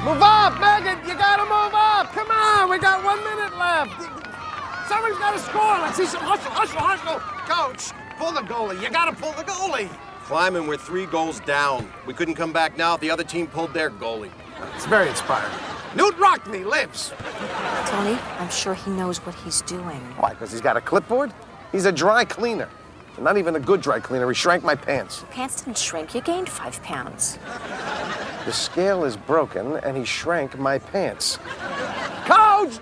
Move up, Megan! You gotta move up! Come on, we got 1 minute left. Somebody's gotta score. Let's see some hustle. Coach, pull the goalie. You gotta pull the goalie. Climbing, we're 3 goals down. We couldn't come back now if the other team pulled their goalie. It's very inspiring. Newt Rockney lives. Tony, I'm sure he knows what he's doing. Why, because he's got a clipboard? He's a dry cleaner. Not even a good dry cleaner. He shrank my pants. Your pants didn't shrink. You gained 5 pounds. The scale is broken, and he shrank my pants. Coach!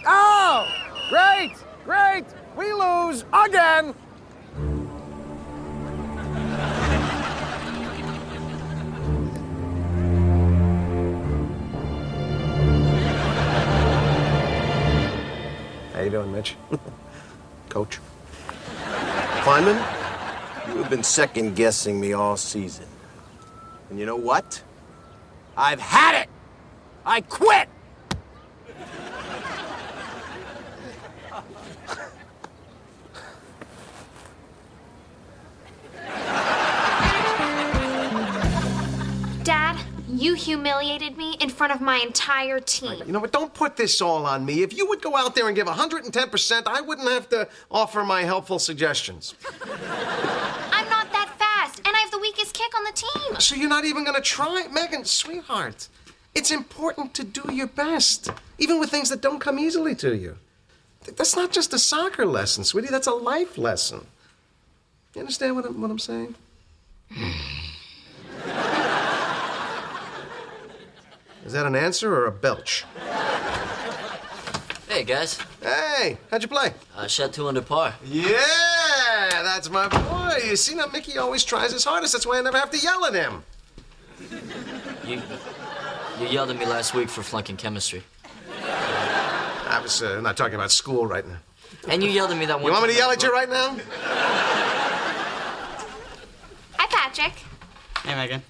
Oh! Great! We lose again! How you doing, Mitch? Coach? Kleinman, you have been second-guessing me all season. And you know what? I've had it! I quit! Dad, you humiliated me in front of my entire team. You know what? Don't put this all on me. If you would go out there and give 110%, I wouldn't have to offer my helpful suggestions. I'm not that fast, and I have the weakest kick on the team. So you're not even gonna try? Megan, sweetheart, it's important to do your best, even with things that don't come easily to you. That's not just a soccer lesson, sweetie. That's a life lesson. You understand what I'm saying? Is that an answer or a belch? Hey, guys. Hey, how'd you play? Shot 2 under par. Yeah, that's my boy. You see, now Mickey always tries his hardest. That's why I never have to yell at him. You yelled at me last week for flunking chemistry. I was not talking about school right now. And you yelled at me that one You want me to time yell at you right now? Hi, Patrick. Hey, Megan.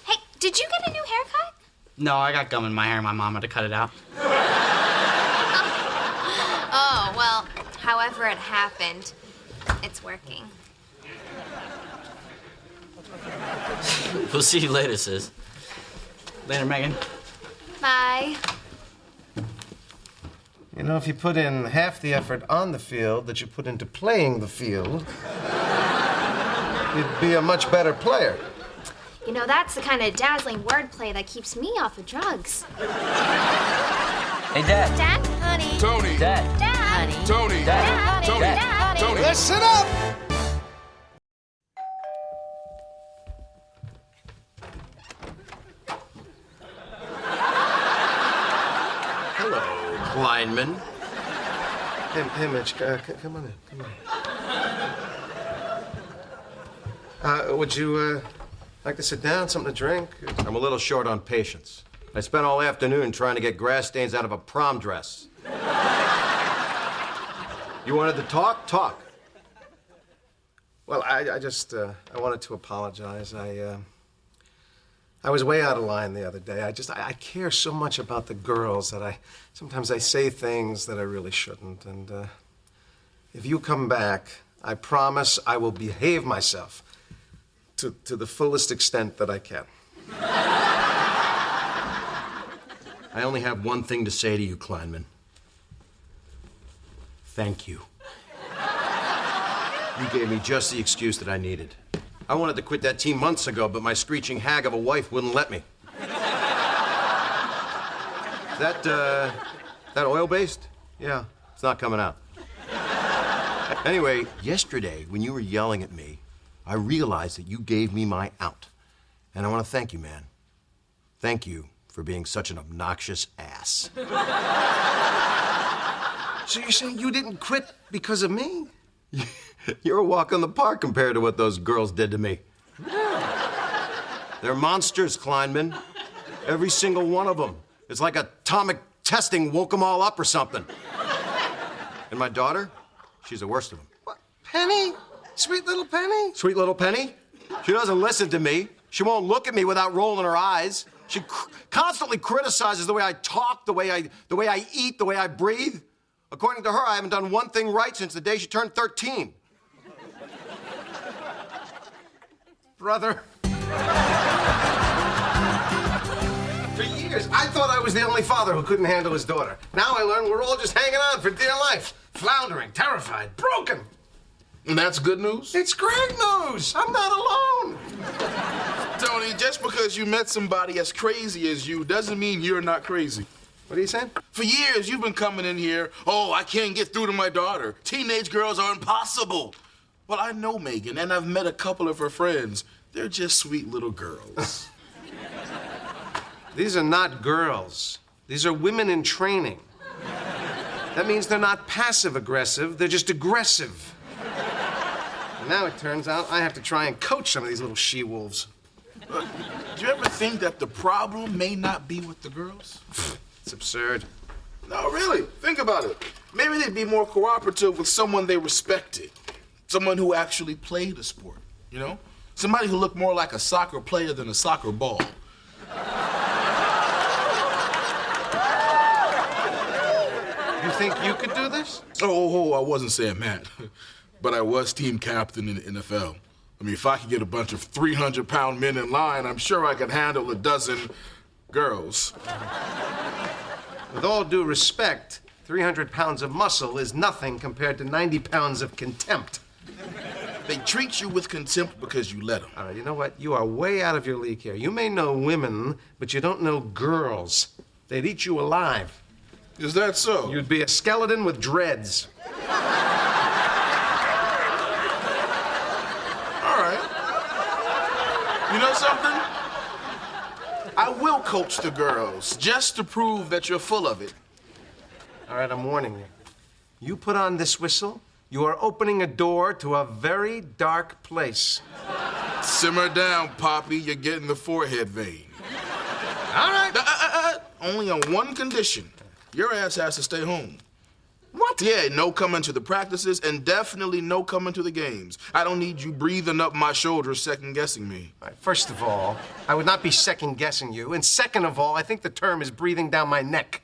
Hey, did you get a new haircut? No, I got gum in my hair. My mom had to cut it out. Oh, well, however it happened, it's working. We'll see you later, sis. Later, Megan. Bye. You know, if you put in half the effort on the field that you put into playing the field, you'd be a much better player. You know, that's the kind of dazzling wordplay that keeps me off of drugs. Hey, Dad. Dad? Honey. Tony. Dad. Dad. Honey. Tony. Dad. Tony. Dad. Tony. Listen up! Hello, Kleinman. Hey, Mitch, come on in. Would you like to sit down, something to drink? I'm a little short on patience. I spent all afternoon trying to get grass stains out of a prom dress. You wanted to talk? Talk. Well, I just I wanted to apologize. I was way out of line the other day. I care so much about the girls that sometimes I say things that I really shouldn't. And if you come back, I promise I will behave myself to the fullest extent that I can. I only have one thing to say to you, Kleinman. Thank you. You gave me just the excuse that I needed. I wanted to quit that team months ago, but my screeching hag of a wife wouldn't let me. Is that oil-based? Yeah, it's not coming out. Anyway, yesterday, when you were yelling at me, I realized that you gave me my out. And I want to thank you, man. Thank you for being such an obnoxious ass. So you're saying you didn't quit because of me? You're a walk in the park compared to what those girls did to me. They're monsters, Kleinman. Every single one of them. It's like atomic testing woke them all up or something. And my daughter, she's the worst of them. What? Penny? Sweet little Penny? Sweet little Penny? She doesn't listen to me. She won't look at me without rolling her eyes. She constantly criticizes the way I talk, the way I eat, the way I breathe. According to her, I haven't done one thing right since the day she turned 13. Brother. was the only father who couldn't handle his daughter. Now I learn we're all just hanging on for dear life, floundering, terrified, broken. And that's good news? It's great news. I'm not alone. Tony, just because you met somebody as crazy as you doesn't mean you're not crazy. What are you saying? For years, you've been coming in here, oh, I can't get through to my daughter. Teenage girls are impossible. Well, I know Megan, and I've met a couple of her friends. They're just sweet little girls. These are not girls. These are women in training. That means they're not passive-aggressive, they're just aggressive. And now it turns out I have to try and coach some of these little she-wolves. Do you ever think that the problem may not be with the girls? It's absurd. No, really. Think about it. Maybe they'd be more cooperative with someone they respected. Someone who actually played a sport, you know? Somebody who looked more like a soccer player than a soccer ball. You think you could do this? Oh, I wasn't saying that. But I was team captain in the NFL. I mean, if I could get a bunch of 300-pound men in line, I'm sure I could handle a dozen girls. With all due respect, 300 pounds of muscle is nothing compared to 90 pounds of contempt. They treat you with contempt because you let them. All right, you know what? You are way out of your league here. You may know women, but you don't know girls. They'd eat you alive. Is that so? You'd be a skeleton with dreads. All right. You know something? I will coach the girls just to prove that you're full of it. All right, I'm warning you. You put on this whistle, you are opening a door to a very dark place. Simmer down, Poppy. You're getting the forehead vein. All right. Only on one condition. Your ass has to stay home. What? Yeah, no coming to the practices and definitely no coming to the games. I don't need you breathing up my shoulders, second-guessing me. All right, first of all, I would not be second-guessing you. And second of all, I think the term is breathing down my neck.